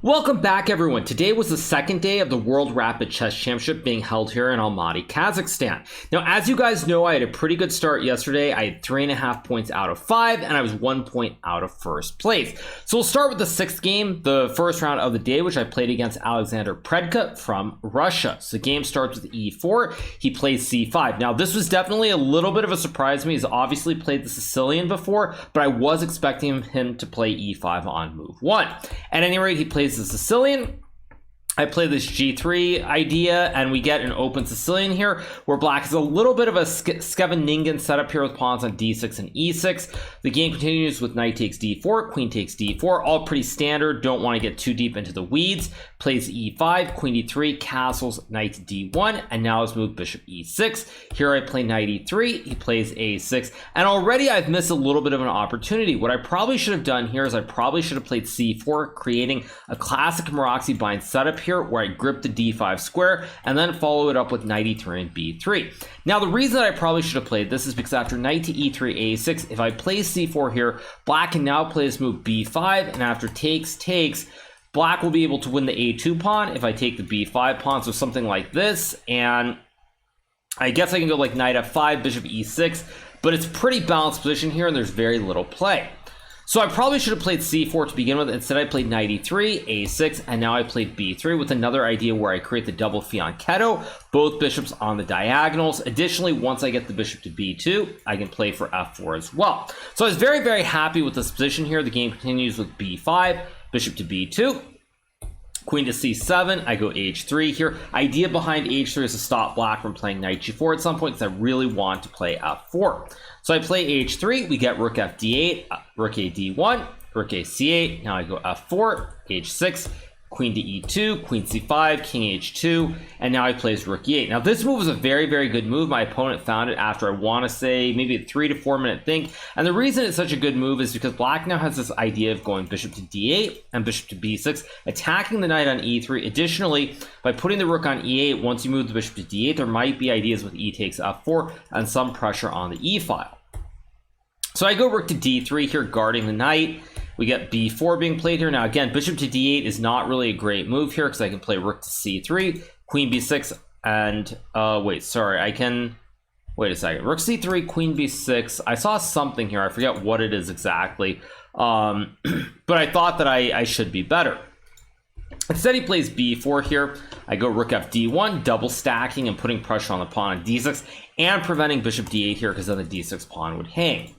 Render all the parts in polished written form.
Welcome back, everyone. Today was the second day of the World Rapid Chess Championship being held here in Almaty, Kazakhstan. Now, as you guys know, I had a pretty good start yesterday. I had 3.5 points out of 5, and I was 1 point out of first place. So we'll start with the sixth game, the first round of the day, which I played against Alexander Predka from Russia. So the game starts with e4. He plays c5. Now, this was definitely a little bit of a surprise to me. He's obviously played the Sicilian before, but I was expecting him to play e5 on move 1. At any rate, he plays the Sicilian. I play this g3 idea, and we get an open Sicilian here, where black has a little bit of a Scheveningen setup here with pawns on d6 and e6. The game continues with knight takes d4, queen takes d4, all pretty standard, don't want to get too deep into the weeds. Plays e5, queen d3, castles, knight d1, and now let's move bishop e6. Here I play knight e3, he plays a6, and already I've missed a little bit of an opportunity. What I probably should have done here is I probably should have played c4, creating a classic Maroczy bind setup here where I grip the d5 square and then follow it up with knight e3 and b3. Now, the reason that I probably should have played this is because after knight to e3, a6, if I play c4 here, black can now play this move b5, and after takes, black will be able to win the a2 pawn if I take the b5 pawn, so something like this, and I guess I can go like knight f5, bishop e6, but it's a pretty balanced position here, and there's very little play. So I probably should have played c4 to begin with. Instead, I played knight e3, a6, and now I played b3 with another idea where I create the double fianchetto, both bishops on the diagonals. Additionally, once I get the bishop to b2, I can play for f4 as well. So I was very, very happy with this position here. The game continues with b5, bishop to b2, queen to c7, I go h3 here. Idea behind h3 is to stop black from playing knight g4 at some point, because I really want to play f4. So I play h3, we get rook f d8, rook a d1, rook a c8, now I go f4, h6, queen to e2, queen c5, king h2, and now I plays rook e8. Now this move was a very, very good move. My opponent found it after, I want to say, maybe a 3 to 4 minute think, and the reason it's such a good move is because black now has this idea of going bishop to d8 and bishop to b6, attacking the knight on e3. Additionally, by putting the rook on e8, once you move the bishop to d8, there might be ideas with e takes f4 and some pressure on the e file. So I go rook to d3 here, guarding the knight. We get b4 being played here. Now again, bishop to d8 is not really a great move here because I can play rook to c3, queen b6, and wait a second. Rook c3, queen b6. I saw something here. I forget what it is exactly. But I thought that I should be better. Instead, he plays b4 here. I go rook f d1, double stacking and putting pressure on the pawn on d6 and preventing bishop d8 here because then the d6 pawn would hang.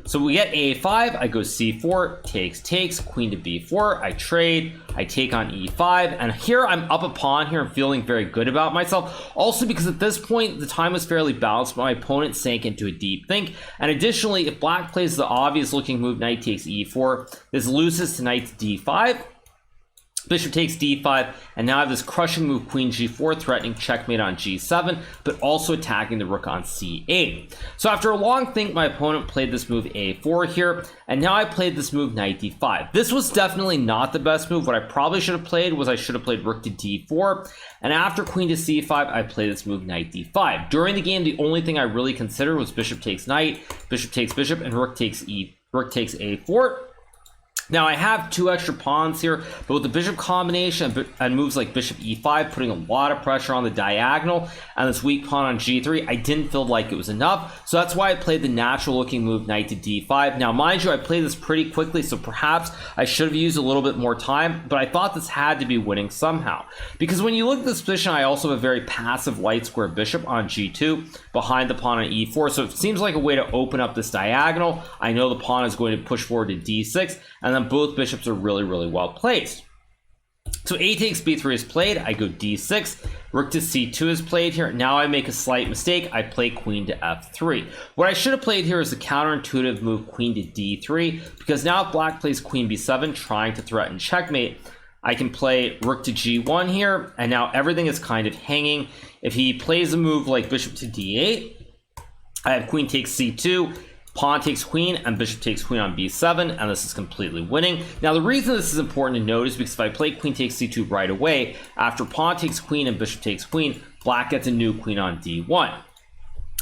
So we get a5, I go c4, takes, queen to b4, I trade, I take on e5, and here I'm up a pawn here. I'm feeling very good about myself. Also because at this point, the time was fairly balanced, but my opponent sank into a deep think. And additionally, if black plays the obvious looking move, knight takes e4, this loses to knight to d5. Bishop takes d5, and now I have this crushing move, queen g4, threatening checkmate on g7, but also attacking the rook on c8. So after a long think, my opponent played this move a4 here, and now I played this move knight d5. This was definitely not the best move. What I probably should have played was I should have played rook to d4, and after queen to c5, I played this move knight d5. During the game, the only thing I really considered was bishop takes knight, bishop takes bishop, and rook takes a4. Now I have 2 extra pawns here, but with the bishop combination and moves like bishop e5, putting a lot of pressure on the diagonal, and this weak pawn on g3, I didn't feel like it was enough. So that's why I played the natural looking move knight to d5. Now mind you, I played this pretty quickly, so perhaps I should have used a little bit more time, but I thought this had to be winning somehow. Because when you look at this position, I also have a very passive light square bishop on g2 behind the pawn on e4, so it seems like a way to open up this diagonal. I know the pawn is going to push forward to d6, and then both bishops are really, really well placed. So a takes b3 is played, I go d6, rook to c2 is played here. Now I make a slight mistake, I play queen to f3. What I should have played here is the counterintuitive move queen to d3, because now if black plays queen b7 trying to threaten checkmate, I can play rook to g1 here, and now everything is kind of hanging. If he plays a move like bishop to d8, I have queen takes c2, pawn takes queen, and bishop takes queen on b7, and this is completely winning. Now the reason this is important to note is because if I play queen takes c2 right away, after pawn takes queen and bishop takes queen, black gets a new queen on d1.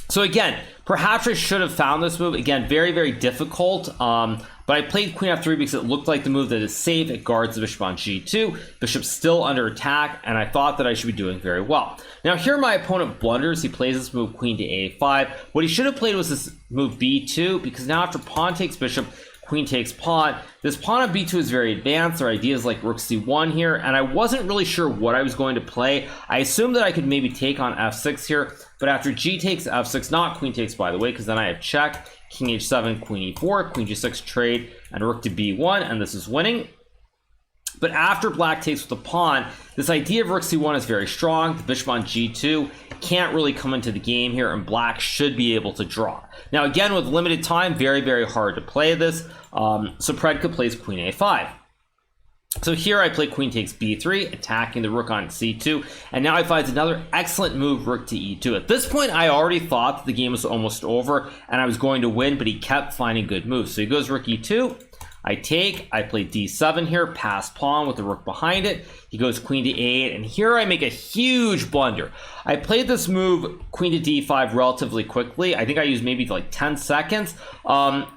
So again, perhaps I should have found this move. Again, very, very difficult. But I played queen f3 because it looked like the move that is safe. It guards the bishop on g2. Bishop's still under attack, and I thought that I should be doing very well. Now here my opponent blunders. He plays this move queen to a5. What he should have played was this move b2, because now after pawn takes bishop, queen takes pawn. This pawn on b2 is very advanced. There are ideas like rook c1 here, and I wasn't really sure what I was going to play. I assumed that I could maybe take on f6 here, but after g takes f6, not queen takes by the way, because then I have check, king h7, queen e4, queen g6 trade, and rook to b1, and this is winning. But after black takes with the pawn, this idea of rook c1 is very strong. The bishop on g2 can't really come into the game here, and black should be able to draw. Now again, with limited time, very, very hard to play this. So Predka plays queen a5. So here I play queen takes b3, attacking the rook on c2, and now I find another excellent move, rook to e2. At this point, I already thought that the game was almost over and I was going to win, but he kept finding good moves. So he goes rook e2, I play d7 here, pass pawn with the rook behind it. He goes queen to a8, and here I make a huge blunder. I played this move, queen to d5, relatively quickly. I think I used maybe like 10 seconds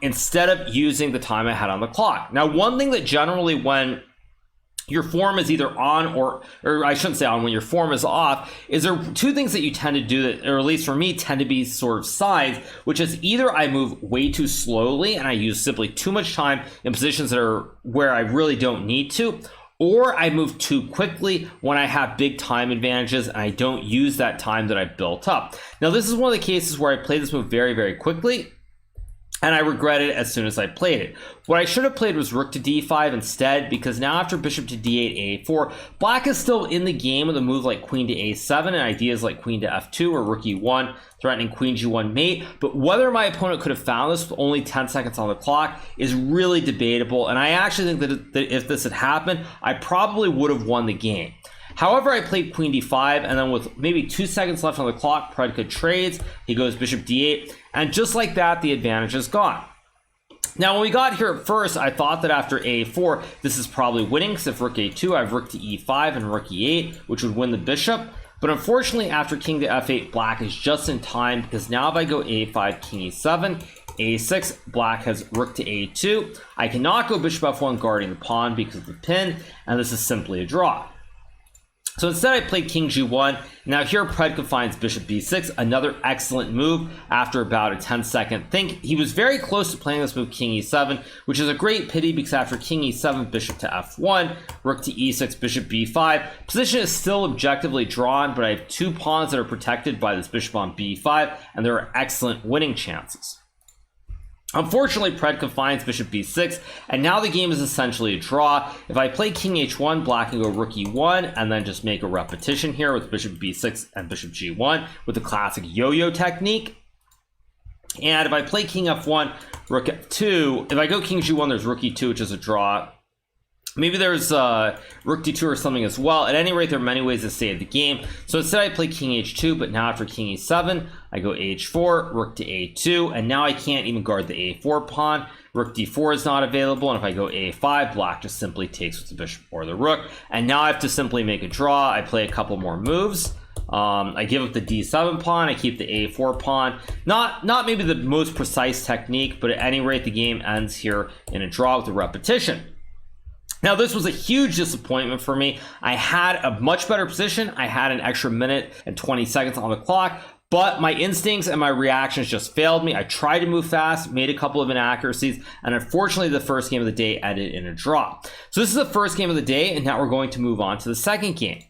instead of using the time I had on the clock. Now, one thing that generally when your form is either on or I shouldn't say on, when your form is off, is there two things that you tend to do that, or at least for me, tend to be sort of signs, which is either I move way too slowly and I use simply too much time in positions that are where I really don't need to, or I move too quickly when I have big time advantages and I don't use that time that I've built up. Now, this is one of the cases where I played this move very, very quickly, and I regret it as soon as I played it. What I should have played was rook to d5 instead, because now after bishop to d8, a4, black is still in the game with a move like queen to a7 and ideas like queen to f2 or rook e1, threatening queen g1 mate. But whether my opponent could have found this with only 10 seconds on the clock is really debatable, and I actually think that if this had happened, I probably would have won the game. However, I played queen d5, and then with maybe 2 seconds left on the clock, Predka trades. He goes bishop d8, and just like that, the advantage is gone. Now, when we got here at first, I thought that after a4, this is probably winning, because if rook a2, I have rook to e5 and rook e8, which would win the bishop. But unfortunately, after king to f8, black is just in time, because now if I go a5, king e7, a6, black has rook to a2. I cannot go bishop f1 guarding the pawn because of the pin, and this is simply a draw. So instead I played king g1. Now here Predka finds bishop b6, another excellent move after about a 10-second think. He was very close to playing this move king e7, which is a great pity because after king e7, bishop to f1, rook to e6, bishop b5. Position is still objectively drawn, but I have two pawns that are protected by this bishop on b5, and there are excellent winning chances. Unfortunately, Predka finds bishop b6, and now the game is essentially a draw. If I play king h1, black can go rook e1, and then just make a repetition here with bishop b6 and bishop g1 with the classic yo-yo technique. And if I play king f1, rook f2, if I go king g1, there's rook e2, which is a draw. Maybe there's rook d2 or something as well. At any rate, there are many ways to save the game. So instead I play king h2, but now after king e7, I go h4, rook to a2, and now I can't even guard the a4 pawn. Rook d4 is not available, and if I go a5, black just simply takes with the bishop or the rook. And now I have to simply make a draw. I play a couple more moves. I give up the d7 pawn, I keep the a4 pawn. Not maybe the most precise technique, but at any rate, the game ends here in a draw with a repetition. Now, this was a huge disappointment for me. I had a much better position. I had an extra minute and 20 seconds on the clock, but my instincts and my reactions just failed me. I tried to move fast, made a couple of inaccuracies, and unfortunately, the first game of the day ended in a draw. So this is the first game of the day, and now we're going to move on to the second game.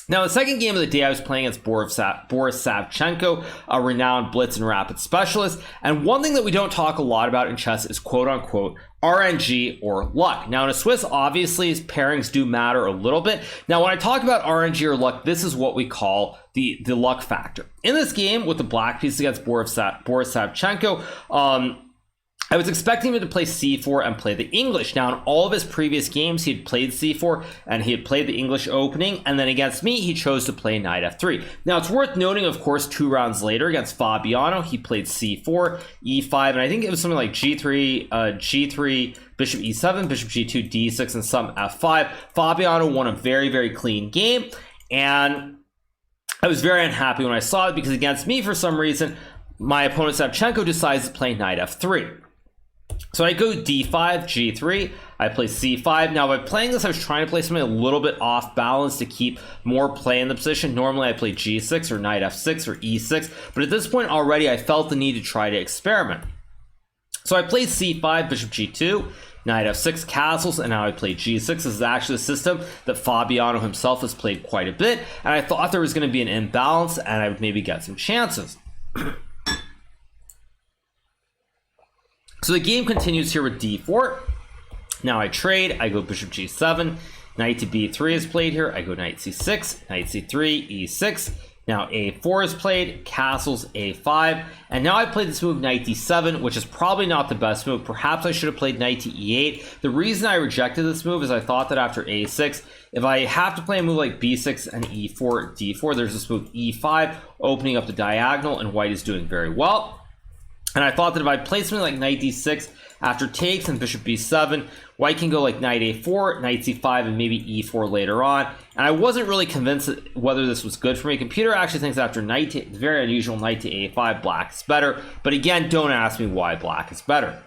Now, the second game of the day, I was playing against Boris Savchenko, a renowned blitz and rapid specialist. And one thing that we don't talk a lot about in chess is quote-unquote RNG or luck. Now, in a Swiss, obviously, pairings do matter a little bit. Now, when I talk about RNG or luck, this is what we call the luck factor. In this game, with the black piece against Boris Savchenko, I was expecting him to play c4 and play the English. Now, in all of his previous games, he had played c4 and he had played the English opening. And then against me, he chose to play knight f3. Now, it's worth noting, of course, 2 rounds later against Fabiano, he played c4, e5, and I think it was something like g3, bishop e7, bishop g2, d6, and some f5. Fabiano won a very, very clean game. And I was very unhappy when I saw it because against me, for some reason, my opponent Savchenko decides to play knight f3. So I go d5, g3, I play c5. Now by playing this, I was trying to play something a little bit off balance to keep more play in the position. Normally I play g6 or knight f6 or e6, but at this point already I felt the need to try to experiment. So I played c5, bishop g2, knight f6, castles, and now I play g6. This is actually a system that Fabiano himself has played quite a bit, and I thought there was going to be an imbalance and I would maybe get some chances. So the game continues here with d4. Now I trade, I go bishop g7, knight to b3 is played here, I go knight c6, knight c3, e6, now a4 is played, castles, a5, and now I play this move knight d7, which is probably not the best move. Perhaps I should have played knight to e8. The reason I rejected this move is I thought that after a6, if I have to play a move like b6 and e4, d4, there's this move e5, opening up the diagonal, and white is doing very well. And I thought that if I play something like knight d6 after takes and bishop b7, white can go like knight a4, knight c5, and maybe e4 later on. And I wasn't really convinced whether this was good for me. Computer actually thinks after knight to, very unusual knight to a5, black is better. But again, don't ask me why black is better.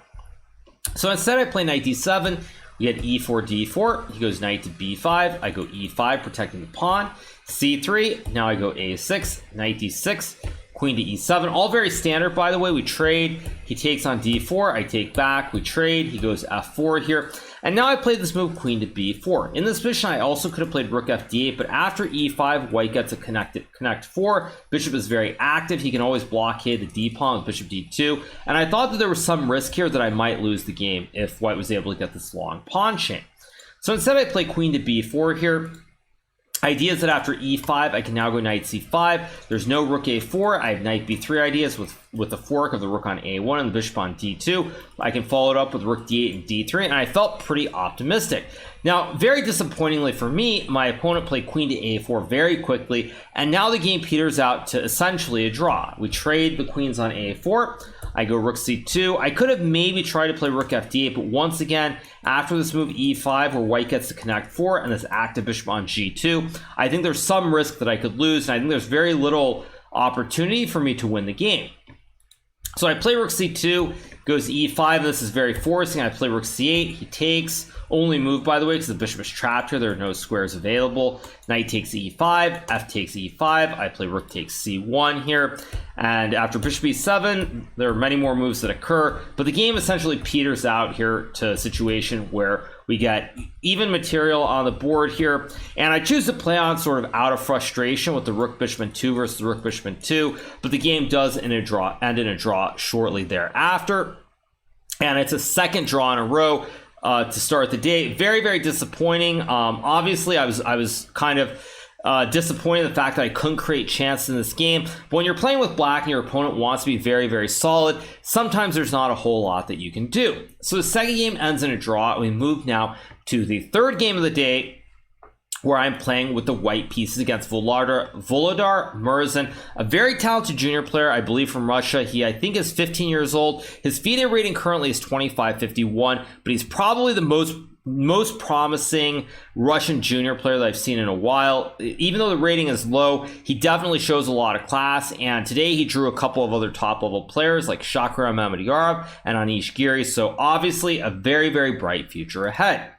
So instead I play knight d7, we get e4, d4, he goes knight to b5, I go e5, protecting the pawn, c3, now I go a6, knight d6, queen to e7, all very standard by the way. We trade, he takes on d4, I take back, we trade, he goes f4 here, and now I played this move queen to b4. In this position I also could have played rook f d8, but after e5 white gets a connect 4, bishop is very active, he can always blockade the d pawn with bishop d2, and I thought that there was some risk here that I might lose the game if white was able to get this long pawn chain. So instead I play queen to b4 here. Idea is that after e5, I can now go knight c5. There's no rook a4. I have knight b3 ideas with the fork of the rook on a1 and the bishop on d2. I can follow it up with rook d8 and d3, and I felt pretty optimistic. Now, very disappointingly for me, my opponent played queen to a4 very quickly, and now the game peters out to essentially a draw. We trade the queens on a4. I go rook c2. I could have maybe tried to play rook f8, but once again, after this move e5 where white gets to connect 4 and this active bishop on g2, I think there's some risk that I could lose, and I think there's very little opportunity for me to win the game. So I play rook c2, goes e5, and this is very forcing. I play rook c8, he takes, only move by the way because the bishop is trapped here, there are no squares available. Knight takes e5, f takes e5, I play rook takes c1 here, and after bishop e7 there are many more moves that occur, but the game essentially peters out here to a situation where we get even material on the board here, and I choose to play on sort of out of frustration with the rook bishop and 2 versus the rook bishop and 2, but the game does end in a draw shortly thereafter, and it's a second draw in a row to start the day. Very, very disappointing. Obviously, I was kind of disappointed in the fact that I couldn't create chances in this game. But when you're playing with black and your opponent wants to be very, very solid, sometimes there's not a whole lot that you can do. So the second game ends in a draw. We move now to the third game of the day, where I'm playing with the white pieces against Volodar Merson, a very talented junior player, I believe from Russia. He, I think, is 15 years old. His FIDE rating currently is 2551, but he's probably the most promising Russian junior player that I've seen in a while. Even though the rating is low, he definitely shows a lot of class, and today he drew a couple of other top-level players like Shakira Mamedyarov and Anish Giri, so obviously a very, very bright future ahead.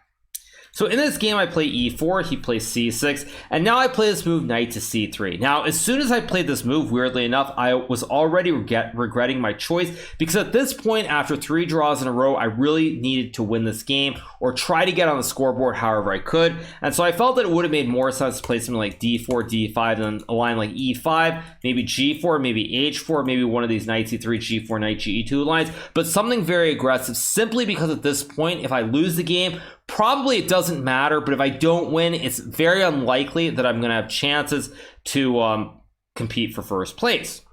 So in this game, I play e4, he plays c6, and now I play this move knight to c3. Now, as soon as I played this move, weirdly enough, I was already regretting my choice, because at this point, after 3 draws in a row, I really needed to win this game, or try to get on the scoreboard however I could, and so I felt that it would have made more sense to play something like d4, d5, than a line like e5, maybe g4, maybe h4, maybe one of these knight c3, g4, knight ge2 lines, but something very aggressive, simply because at this point, if I lose the game, probably it doesn't matter, but if I don't win, it's very unlikely that I'm going to have chances to compete for first place.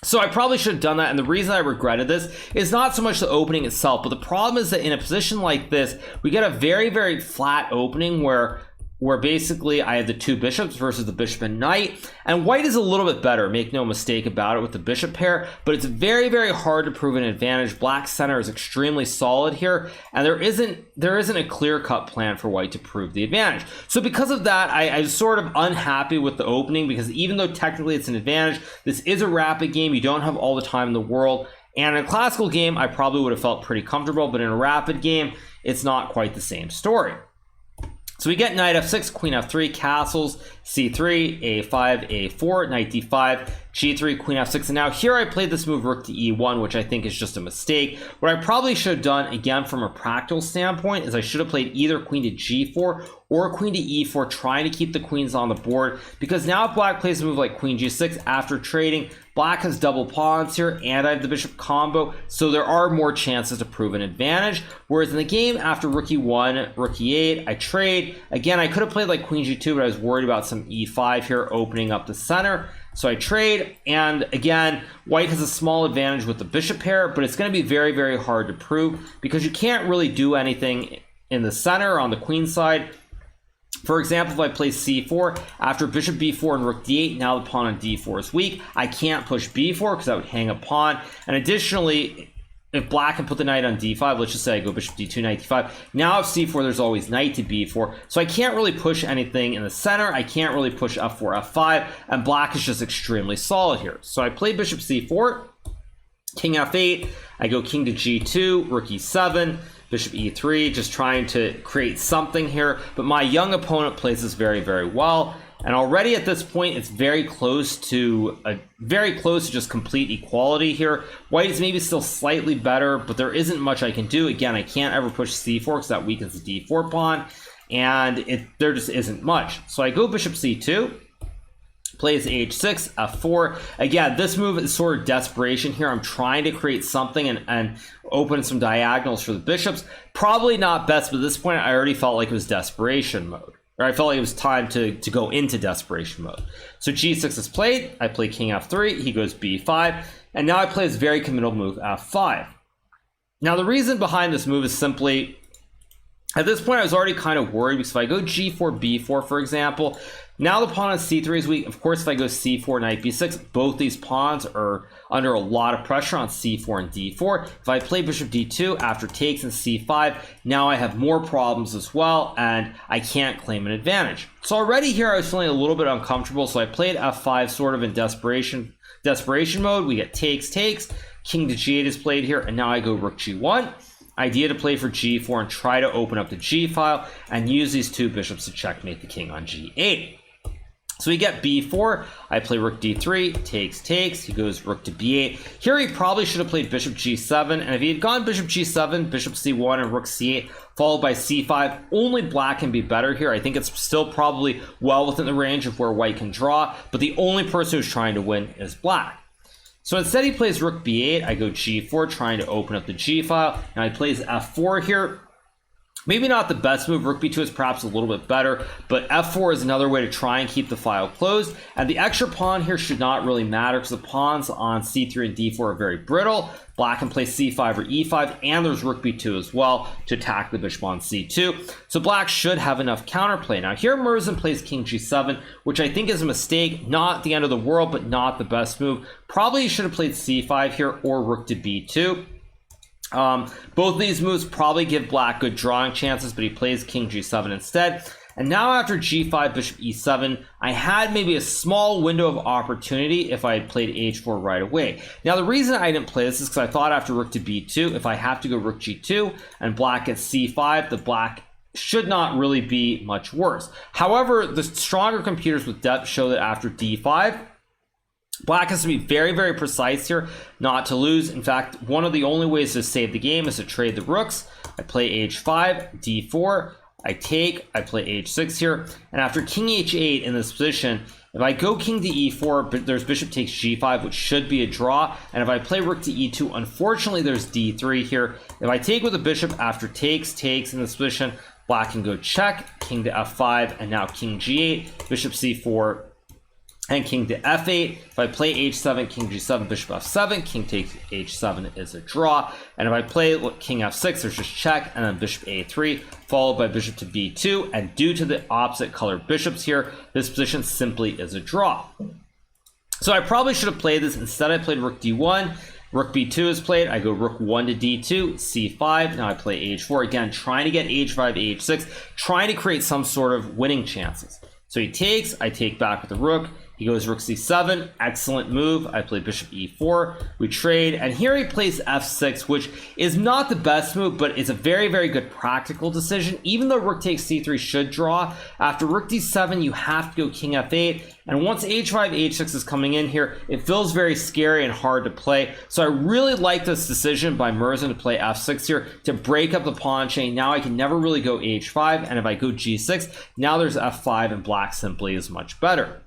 So I probably should have done that, and the reason I regretted this is not so much the opening itself, but the problem is that in a position like this, we get a very, very flat opening where where basically I have the two bishops versus the bishop and knight, and white is a little bit better, make no mistake about it, with the bishop pair, but it's very, very hard to prove an advantage. Black center is extremely solid here, and there isn't a clear-cut plan for white to prove the advantage. So because of that, I'm sort of unhappy with the opening, because even though technically it's an advantage, this is a rapid game, you don't have all the time in the world, and in a classical game, I probably would have felt pretty comfortable, but in a rapid game, it's not quite the same story. So we get knight f6, queen f3, castles, c3, a5, a4, knight d5, g3, queen f6. And now here I played this move rook to e1, which I think is just a mistake. What I probably should have done, again, from a practical standpoint, is I should have played either queen to g4 or queen to e4, trying to keep the queens on the board. Because now if black plays a move like queen g6 after trading, black has double pawns here, and I have the bishop combo, so there are more chances to prove an advantage. Whereas in the game, after rook e1, rook e8, I trade. Again, I could have played like queen g2, but I was worried about some e5 here, opening up the center. So I trade, and again, white has a small advantage with the bishop pair, but it's going to be very, very hard to prove, because you can't really do anything in the center or on the queen side. For example, if I play c4, after bishop b4 and rook d8, now the pawn on d4 is weak. I can't push b4 because that would hang a pawn. And additionally, if black can put the knight on d5, let's just say I go bishop d2, knight d5. Now if c4, there's always knight to b4. So I can't really push anything in the center. I can't really push f4, f5. And black is just extremely solid here. So I play bishop c4, king f8. I go king to g2, rook e7. Bishop e3, just trying to create something here, but my young opponent plays this very, very well, and already at this point it's very close to just complete equality here. White is maybe still slightly better, but there isn't much I can do. Again, I can't ever push c4 because that weakens the d4 pawn, and there just isn't much. So I go bishop c2, plays h6, f4. Again, this move is sort of desperation here. I'm trying to create something and open some diagonals for the bishops. Probably not best, but at this point I already felt like it was desperation mode, or I felt like it was time to go into desperation mode. So g6 is played. I play king f3, he goes b5, and now I play this very committal move f5. Now the reason behind this move is simply, at this point I was already kind of worried, because if I go g4, b4, for example, now the pawn on c3 is weak. Of course, if I go c4, knight b6, both these pawns are under a lot of pressure on c4 and d4. If I play bishop d2 after takes and c5, now I have more problems as well, and I can't claim an advantage. So already here I was feeling a little bit uncomfortable, so I played f5 sort of in desperation mode. We get takes, king to g8 is played here, and now I go rook g1. Idea to play for g4 and try to open up the g file and use these two bishops to checkmate the king on g8. So we get b4, I play rook d3, takes, he goes rook to b8. Here he probably should have played bishop g7, and if he had gone bishop g7, bishop c1, and rook c8, followed by c5, only black can be better here. I think it's still probably well within the range of where white can draw, but the only person who's trying to win is black. So instead he plays rook b8, I go g4, trying to open up the g file. Now he plays f4 here. Maybe not the best move. Rook b2 is perhaps a little bit better, but f4 is another way to try and keep the file closed. And the extra pawn here should not really matter, because the pawns on c3 and d4 are very brittle. Black can play c5 or e5, and there's rook b2 as well to attack the bishop on c2. So black should have enough counterplay. Now here Merson plays king g7, which I think is a mistake. Not the end of the world, but not the best move. Probably should have played c5 here or rook to b2. Both of these moves probably give black good drawing chances, but he plays king g7 instead. And now after g5, bishop e7, I had maybe a small window of opportunity if I had played h4 right away. Now the reason I didn't play this is because I thought after rook to b2, if I have to go rook g2 and black gets c5, the black should not really be much worse. However, the stronger computers with depth show that after d5, black has to be very, very precise here not to lose. In fact, one of the only ways to save the game is to trade the rooks. I play h5, d4, I take, I play h6 here, and after king h8 in this position, if I go king to e4, there's bishop takes g5, which should be a draw, and if I play rook to e2, unfortunately there's d3 here. If I take with a bishop after takes in this position, black can go check, king to f5, and now king g8, bishop c4, and king to f8. If I play h7, king g7, bishop f7, king takes h7 is a draw. And if I play king f6, there's just check, and then bishop a3, followed by bishop to b2. And due to the opposite colored bishops here, this position simply is a draw. So I probably should have played this. Instead, I played rook d1. Rook b2 is played. I go rook 1 to d2, c5. Now I play h4. Again, trying to get h5, h6, trying to create some sort of winning chances. So he takes, I take back with the rook. He goes rook c7, excellent move. I play bishop e4, we trade, and here he plays f6, which is not the best move, but it's a very, very good practical decision. Even though rook takes c3 should draw, after rook d7, you have to go king f8, and once h5, h6 is coming in here, it feels very scary and hard to play. So I really like this decision by Merson to play f6 here to break up the pawn chain. Now I can never really go h5, and if I go g6, now there's f5, and black simply is much better.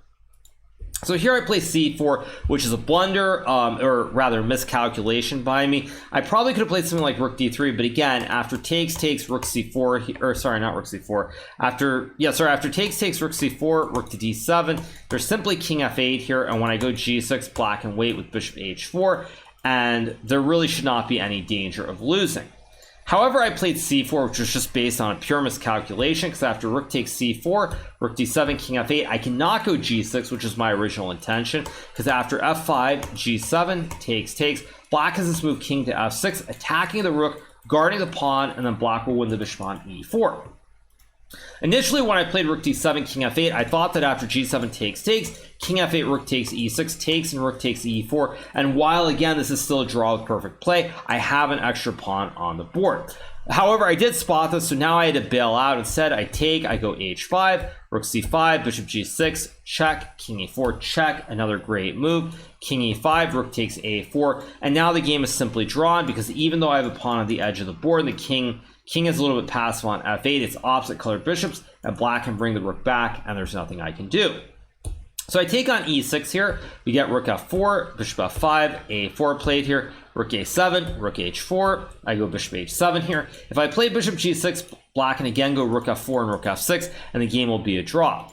So here I play c4, which is a blunder, or rather miscalculation by me. I probably could have played something like rook d3, but again, after takes rook c4, or sorry, not rook c4. After takes rook c4, rook to d7. There's simply king f8 here, and when I go g6, black can wait with bishop h4, and there really should not be any danger of losing. However, I played c4, which was just based on a pure miscalculation, because after rook takes c4, rook d7, king f8, I cannot go g6, which is my original intention, because after f5, g7, takes, black has this move king to f6, attacking the rook, guarding the pawn, and then black will win the bishop on e4. Initially, when I played rook d7, king f8, I thought that after g7 takes, king f8, rook takes e6, takes, and rook takes e4. And while, again, this is still a draw with perfect play, I have an extra pawn on the board. However, I did spot this, so now I had to bail out. Instead, I go h5, rook c5, bishop g6, check, king e4, check, another great move, king e5, rook takes a4, and now the game is simply drawn, because even though I have a pawn on the edge of the board, the king is a little bit passive on f8, it's opposite colored bishops, and black can bring the rook back, and there's nothing I can do. So I take on e6 here, we get rook f4, bishop f5, a4 played here, rook a7, rook h4, I go bishop h7 here. If I play bishop g6, black can again go rook f4 and rook f6, and the game will be a draw.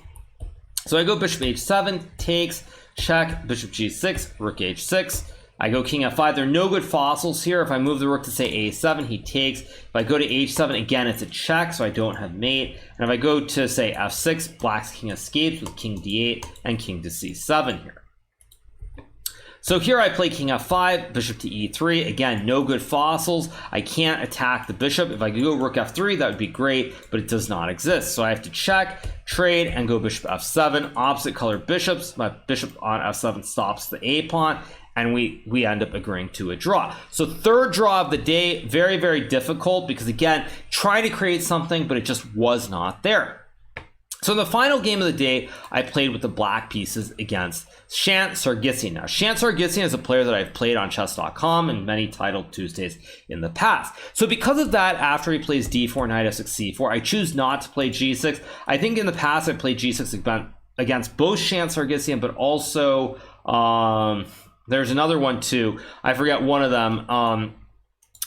So I go bishop h7, takes, check, bishop g6, rook h6, I go king f5. There are no good fossils here. If I move the rook to say a7, he takes. If I go to h7, again, it's a check, so I don't have mate. And if I go to say f6, black's king escapes with king d8 and king to c7 here. So here I play king f5, bishop to e3. Again, no good fossils. I can't attack the bishop. If I could go rook f3, that would be great, but it does not exist. So I have to check, trade, and go bishop f7. Opposite colored bishops. My bishop on f7 stops the a pawn, and we end up agreeing to a draw. So third draw of the day, very, very difficult, because again, trying to create something, but it just was not there. So in the final game of the day, I played with the black pieces against Shant Sargsyan. Now, Shant Sargsyan is a player that I've played on chess.com and many titled Tuesdays in the past. So because of that, after he plays d4, knight f6, c4, I choose not to play g6. I think in the past I played g6 against both Shant Sargsyan, but also there's another one too. I forget one of them.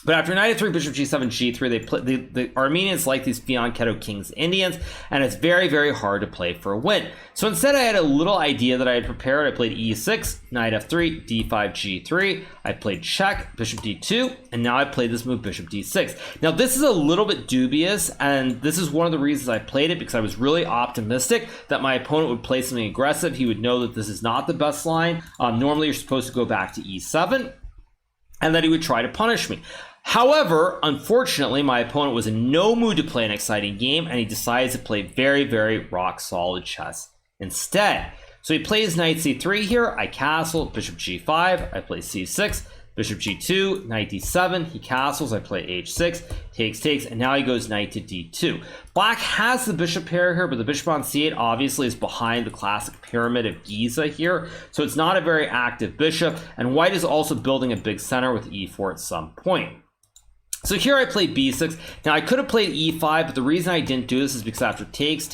But after knight f3, bishop g7, g3, the Armenians like these fianchetto kings Indians, and it's very, very hard to play for a win. So instead, I had a little idea that I had prepared. I played e6, knight f3, d5, g3. I played check, bishop d2, and now I played this move, bishop d6. Now, this is a little bit dubious, and this is one of the reasons I played it, because I was really optimistic that my opponent would play something aggressive. He would know that this is not the best line. Normally, you're supposed to go back to e7, and that he would try to punish me. However, unfortunately, my opponent was in no mood to play an exciting game, and he decides to play very, very rock-solid chess instead. So he plays knight c3 here. I castle, bishop g5. I play c6, bishop g2, knight d7. He castles. I play h6, takes, and now he goes knight to d2. Black has the bishop pair here, but the bishop on c8 obviously is behind the classic pyramid of Giza here, so it's not a very active bishop, and white is also building a big center with e4 at some point. So here I play b6. Now I could have played e5, but the reason I didn't do this is because after takes,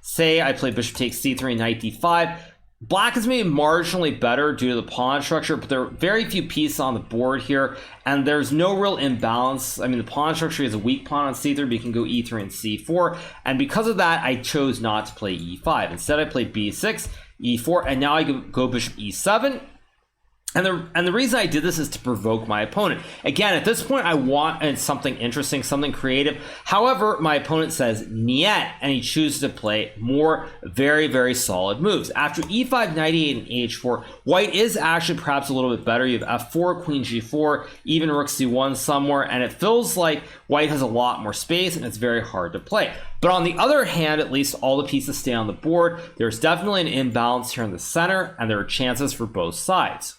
say I play bishop takes c3, knight d5, black is maybe marginally better due to the pawn structure, but there are very few pieces on the board here, and there's no real imbalance. I mean, the pawn structure is a weak pawn on c3, but you can go e3 and c4, and because of that, I chose not to play e5. Instead, I played b6, e4, and now I go bishop e7. And the reason I did this is to provoke my opponent. Again, at this point, I want something interesting, something creative. However, my opponent says niet, and he chooses to play more very, very solid moves. After e5, knight e8, and h4, white is actually perhaps a little bit better. You have f4, queen g4, even rook c1 somewhere, and it feels like white has a lot more space, and it's very hard to play. But on the other hand, at least all the pieces stay on the board. There's definitely an imbalance here in the center, and there are chances for both sides.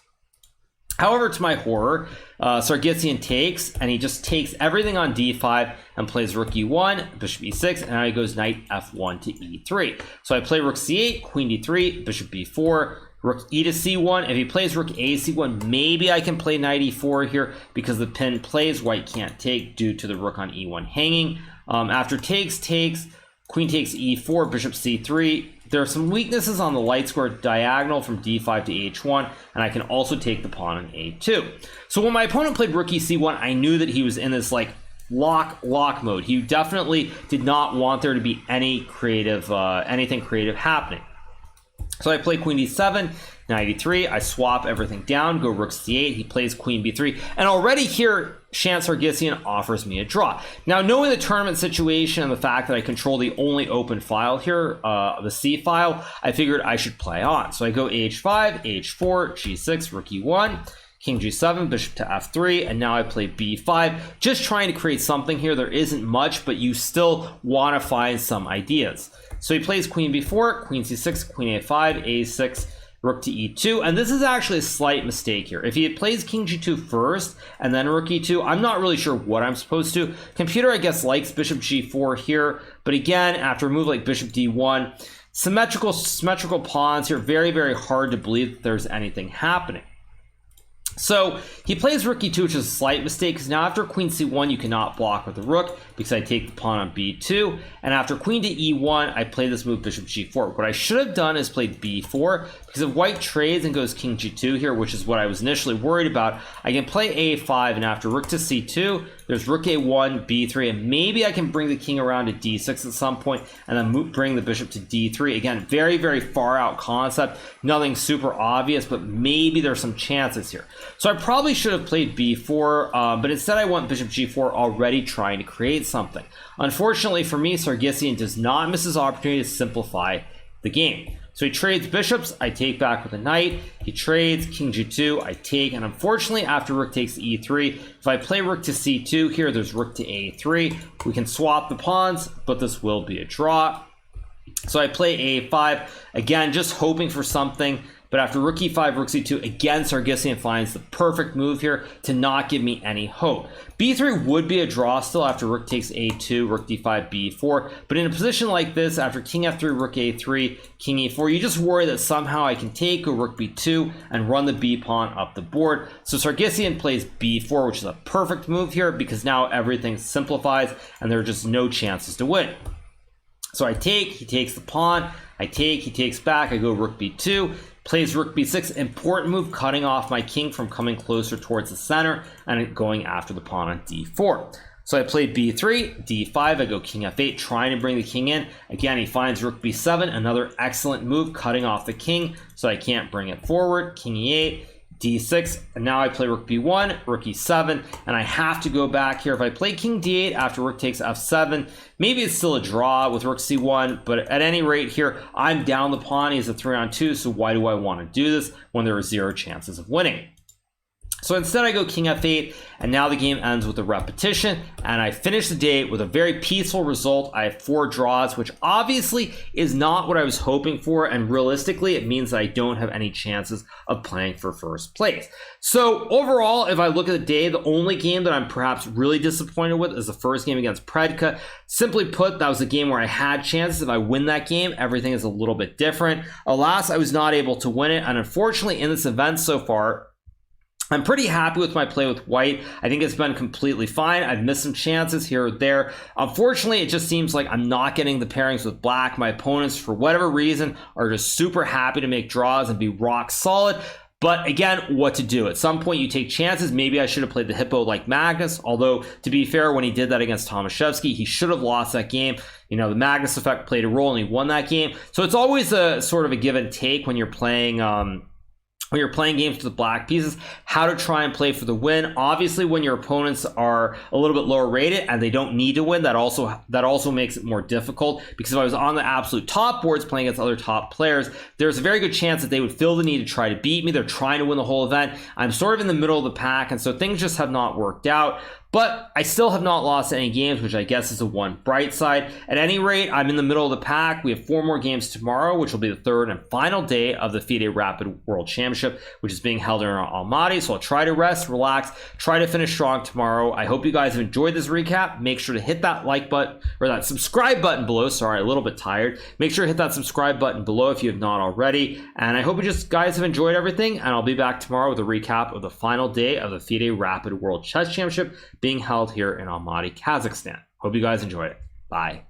However, to my horror, Sargsyan takes, and he just takes everything on d5 and plays rook e1, bishop e6, and now he goes knight f1 to e3. So I play rook c8, queen d3, bishop b4, rook e to c1. If he plays rook a c1, maybe I can play knight e4 here because the pin plays, white can't take due to the rook on e1 hanging. After takes, queen takes e4, bishop c3. There are some weaknesses on the light square diagonal from d5 to h1, and I can also take the pawn on a2. So when my opponent played rook e c1, I knew that he was in this like lock mode. He definitely did not want there to be any creative, anything creative happening. So I play queen d7, knight e3, I swap everything down, go rook c8, he plays queen b3, and already here, Shant Sargsyan offers me a draw. Now, knowing the tournament situation and the fact that I control the only open file here, the C file, I figured I should play on. So I go h5, h4, g6, rook e1, king g7, bishop to f3, and now I play b5, just trying to create something here. There isn't much, but you still want to find some ideas. So he plays queen b4, queen c6, queen a5, a6, rook to e2, and this is actually a slight mistake here. If he plays king g2 first and then rook e2, I'm not really sure what I'm supposed to. Computer, I guess, likes bishop g4 here, but again, after a move like bishop d1, symmetrical pawns here, very, very hard to believe that there's anything happening. So he plays rook e2, which is a slight mistake, because now after queen c1, you cannot block with the rook because I take the pawn on b2. And after queen to e1, I play this move bishop g4. What I should have done is played b4, because if white trades and goes king g2 here, which is what I was initially worried about, I can play a5, and after rook to c2, there's rook a1, b3, and maybe I can bring the king around to d6 at some point, and then bring the bishop to d3. Again, very, very far out concept, nothing super obvious, but maybe there's some chances here. So I probably should have played b4, but instead I went bishop g4, already trying to create something. Unfortunately for me, Sargsyan does not miss his opportunity to simplify the game. So he trades bishops, I take back with a knight. He trades king g2, I take, and unfortunately after rook takes e3, if I play rook to c2 here, there's rook to a3. We can swap the pawns, but this will be a draw. So I play a5, again, just hoping for something. But after rook e5, rook c2, again, Sargsyan finds the perfect move here to not give me any hope. b3 would be a draw still after rook takes a2, rook d5, b4. But in a position like this, after king f3, rook a3, king e4, you just worry that somehow I can take, go rook b2, and run the b pawn up the board. So Sargsyan plays b4, which is a perfect move here because now everything simplifies and there are just no chances to win. So I take, he takes the pawn, I take, he takes back, I go rook b2, plays rook b6, important move, cutting off my king from coming closer towards the center and going after the pawn on d4. So I play b3, d5, I go king f8, trying to bring the king in. Again, he finds rook b7, another excellent move, cutting off the king, so I can't bring it forward. King e8, d6, and now I play rook b1, rook e7, and I have to go back here. If I play king d8 after rook takes f7, maybe it's still a draw with rook c1, but at any rate here, I'm down the pawn. He's a 3-on-2, so why do I want to do this when there are zero chances of winning? So instead I go king f8, and now the game ends with a repetition, and I finish the day with a very peaceful result. I have 4 draws, which obviously is not what I was hoping for, and realistically it means that I don't have any chances of playing for first place. So overall, if I look at the day, the only game that I'm perhaps really disappointed with is the first game against Predka. Simply put, that was a game where I had chances. If I win that game, everything is a little bit different. Alas, I was not able to win it, and unfortunately in this event so far, I'm pretty happy with my play with white. I think it's been completely fine. I've missed some chances here or there. Unfortunately, it just seems like I'm not getting the pairings with black. My opponents, for whatever reason, are just super happy to make draws and be rock solid. But again, what to do? At some point, you take chances. Maybe I should have played the hippo like Magnus. Although, to be fair, when he did that against Tomaszewski, he should have lost that game. You know, the Magnus effect played a role and he won that game. So it's always a sort of a give and take when you're playing games with the black pieces, how to try and play for the win. Obviously, when your opponents are a little bit lower rated and they don't need to win, that also makes it more difficult, because if I was on the absolute top boards playing against other top players, there's a very good chance that they would feel the need to try to beat me. They're trying to win the whole event. I'm sort of in the middle of the pack, and so things just have not worked out. But I still have not lost any games, which I guess is the one bright side. At any rate, I'm in the middle of the pack. We have 4 more games tomorrow, which will be the 3rd and final day of the FIDE Rapid World Championship, which is being held in Almaty. So I'll try to rest, relax, try to finish strong tomorrow. I hope you guys have enjoyed this recap. Make sure to hit that like button, or that subscribe button below. Sorry, a little bit tired. Make sure to hit that subscribe button below if you have not already. And I hope you guys have enjoyed everything. And I'll be back tomorrow with a recap of the final day of the FIDE Rapid World Chess Championship being held here in Almaty, Kazakhstan. Hope you guys enjoyed it. Bye.